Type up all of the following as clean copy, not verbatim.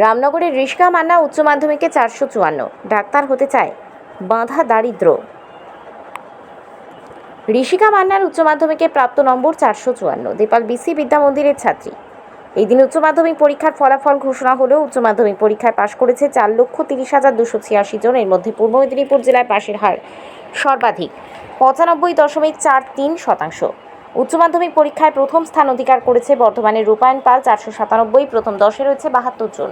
রামনগরের রিশকা মান্না উচ্চ মাধ্যমিকে 454, ডাক্তার হতে চায়, বাঁধা দারিদ্র। ঋষিকা মান্নার উচ্চ মাধ্যমিকে প্রাপ্ত নম্বর 454, দেপাল বিসি বিদ্যা মন্দিরের ছাত্রী। এই দিন উচ্চ মাধ্যমিক পরীক্ষার ফলাফল ঘোষণা হলেও উচ্চ মাধ্যমিক পরীক্ষায় পাশ করেছে 4,30,286 জন। এর মধ্যে পূর্ব মেদিনীপুর জেলায় পাশের হার সর্বাধিক 95.43%। উচ্চ মাধ্যমিক পরীক্ষায় প্রথম স্থান অধিকার করেছে বর্ধমানের রূপায়ণ পাল, 497। প্রথম 10-এ রয়েছে 72 জন।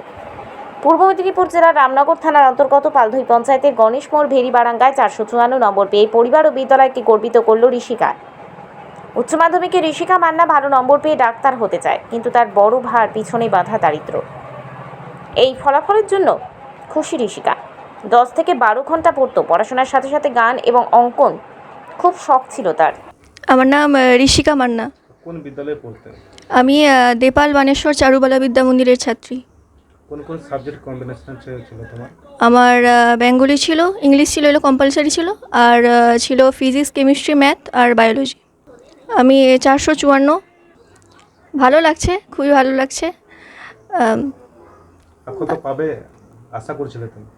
পূর্ব মেদিনীপুর জেলার রামনগর থানার অন্তর্গত পালধুই পঞ্চায়েতের গণেশ মোড় ভেরিবারাঙ্গায় 454 নম্বর পেয়ে পরিবার ও বিদ্যালয়কে গর্বিত করল ঋষিকা। উচ্চ মাধ্যমিকে ঋষিকা মান্না ভালো নম্বর পেয়ে ডাক্তার হতে চায়, কিন্তু তার বড় ভার পিছনে বাঁধা দারিদ্র। এই ফলাফলের জন্য খুশি ঋষিকা। 10 থেকে 12 ঘন্টা পড়তো, পড়াশোনার সাথে সাথে গান এবং অঙ্কন খুব শখ ছিল তার। আমার নাম ঋষিকা মান্না। কোন বিদ্যালয়ে পড়তেন? আমি দেপাল বানেশ্বর চারুবালা বিদ্যা মন্দিরের ছাত্রী। কোন কোন সাবজেক্ট কম্বিনেশন ছিল তোমার? আমার বেঙ্গলি ছিল, ইংলিশ ছিল, এগুলো কম্পালসারি ছিল, আর ছিল ফিজিক্স, কেমিস্ট্রি, ম্যাথ আর বায়োলজি। আমি 454। ভালো লাগছে, খুবই ভালো লাগছে। কত পাবে আশা করছিলে তুমি?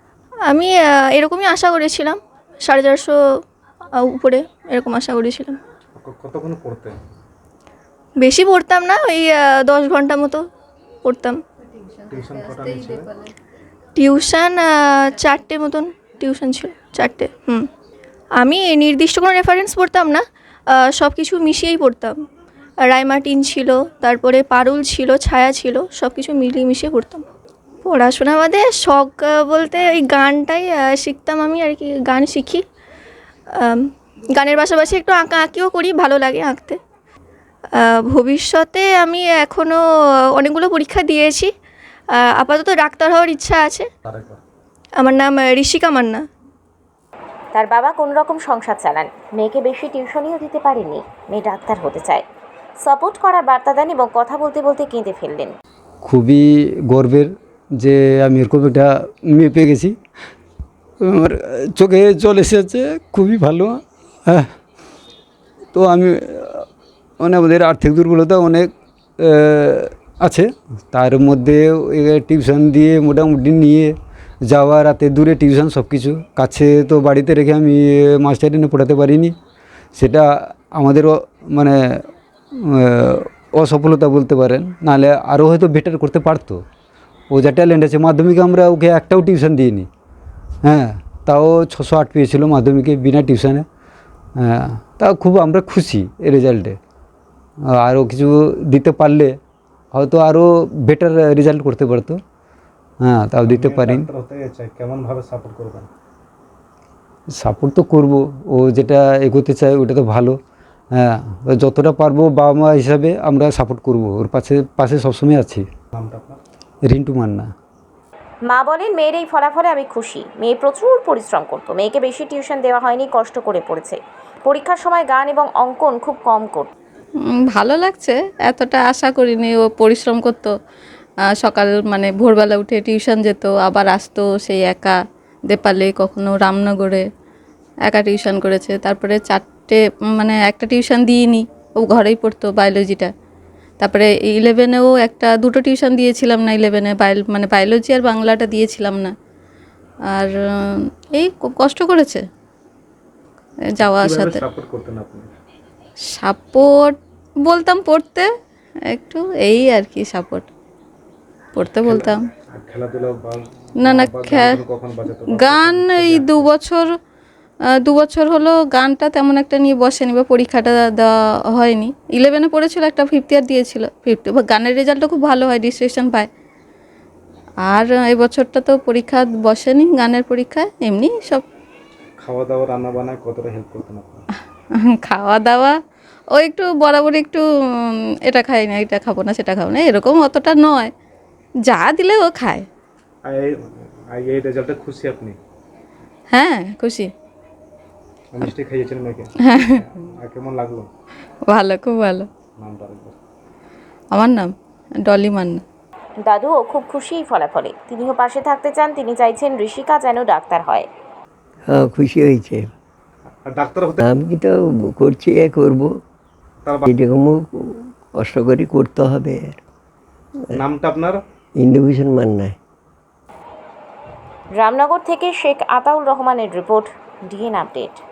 আমি এরকমই আশা করেছিলাম, 450 উপরে এরকম আশা করেছিলাম। কতক্ষণ পড়তে? বেশি পড়তাম না, ওই 10 ঘন্টা মতো পড়তাম। টিউশন কটা নিয়েছিলে? টিউশন 4টে মতন টিউশন ছিল, 4টে। আমি নির্দিষ্ট কোনো রেফারেন্স পড়তাম না, সব কিছু মিশিয়েই পড়তাম। রায়মার্টিন ছিল, তারপরে পারুল ছিল, ছায়া ছিল, সব কিছু মিলিয়ে মিশিয়ে পড়তাম। পড়াশোনা বাদে শখ বলতে ওই গানটাই শিখতাম আমি আর কি, গান শিখি। গানের পাশাপাশি একটু আঁকা আঁকিও করি, ভালো লাগে আঁকতে। ভবিষ্যতে আমি এখনও অনেকগুলো পরীক্ষা দিয়েছি, আপাতত ডাক্তার হওয়ার ইচ্ছা আছে। আমার নাম ঋষিকা মান্না। তার বাবা কোনো রকম সংসার চালান, মেয়েকে বেশি টিউশনিও দিতে পারেননি। মেয়ে ডাক্তার হতে চায়, সাপোর্ট করার বার্তা দেন এবং কথা বলতে বলতে কেঁদে ফেললেন। খুবই গর্বের যে আমি এরকম একটা মেয়ে পেয়ে গেছি, আমার চোখে জল এসেছে, খুবই ভালো। হ্যাঁ, তো আমি মানে আমাদের আর্থিক দুর্বলতা অনেক আছে, তার মধ্যে টিউশন দিয়ে মোটামুটি নিয়ে যাওয়া, রাতে দূরে টিউশন, সব কিছু কাছে তো বাড়িতে রেখে আমি মাস্টার এনে পড়াতে পারিনি। সেটা আমাদের মানে অসফলতা বলতে পারেন, নাহলে আরও হয়তো বেটার করতে পারতো। ও যা ট্যালেন্ট আছে, মাধ্যমিকে আমরা ওকে একটাও টিউশন দিইনি। হ্যাঁ, তাও 608 পেয়েছিল মাধ্যমিকে বিনা টিউশনে। হ্যাঁ, তাও খুব আমরা খুশি এই রেজাল্টে। আরও কিছু দিতে পারলে হয়তো আরও বেটার রেজাল্ট করতে পারতো। হ্যাঁ, তাও দিতে পারি। কেমনভাবে সাপোর্ট করবেন? সাপোর্ট তো করবো, ও যেটা এগোতে চায় ওটা তো ভালো। হ্যাঁ, যতটা পারবো বাবা মা হিসাবে আমরা সাপোর্ট করবো, ওর পাশে সবসময় আছি। নামটা আপনার? রিন্টু মান্না। মা বলেন, মেয়ের এই ফলাফলে আমি খুশি। মেয়ে প্রচুর পরিশ্রম করতো, মেয়েকে বেশি টিউশন দেওয়া হয়নি, কষ্ট করে পড়েছে। পরীক্ষার সময় গান এবং অঙ্কন খুব কম করত। ভালো লাগছে, এতটা আশা করিনি। ও পরিশ্রম করতো, সকাল মানে ভোরবেলা উঠে টিউশন যেত, আবার আসতো সেই একা দেপালে, কখনো রামনগরে একা টিউশন করেছে। তারপরে 4টে মানে একটা টিউশন দিইনি, ও ঘরেই পড়তো বায়োলজিটা। তারপরে 11-এও দুটো টিউশন দিয়েছিলাম না, 11-এ মানে বায়োলজি আর বাংলাটা দিয়েছিলাম না। আর এই খুব কষ্ট করেছে যাওয়া আসাতে। সাপোর্ট বলতাম পড়তে একটু, এই আর কি সাপোর্ট পড়তে বলতাম। না না, গান এই 2 বছর হলো গানটা তেমন একটা নিয়ে বসেনি, বা পরীক্ষাটা দেওয়া হয়নি। 11-এ পড়েছিল, একটা 5th ইয়ার দিয়েছিল, 50 গানের রেজাল্টটা খুব ভালো হয়, ডিস্ট্রিকশন পায়। আর এই বছরটা তো পরীক্ষা বসেনি, গানের পরীক্ষায়। এমনি সব খাওয়া দাওয়া, রান্না বান্নায় কতটা হেল্প করতেন আপনারা? খাওয়া দাওয়া ও একটু বরাবর একটু এটা খাই না, এটা খাবো না, সেটা খাবো না, এরকম অতটা নয়, যা দিলে ও খায়। এই রেজাল্টে খুশি আপনি? হ্যাঁ, খুশি। মিষ্টি খাইয়েছেন মেয়েকে? আর কেমন লাগলো? ভালো, খুব ভালো। নামটা একবার? আমার নাম ডলি মান্না। দাদুও খুব খুশি এই ফলাফলে, তিনিও পাশে থাকতে চান। তিনি চাইছেন ঋষিকা যেন ডাক্তার হয়। হ্যাঁ, খুশি হয়েছে। ডাক্তার হতে আমি তো করছি, করবো, এরকমও কষ্ট করে করতে হবে। নামটা আপনার? ইন্দ্রভূষণ মান্না। রামনগর থেকে শেখ আতাউর রহমানের রিপোর্ট, ডিএন আপডেট।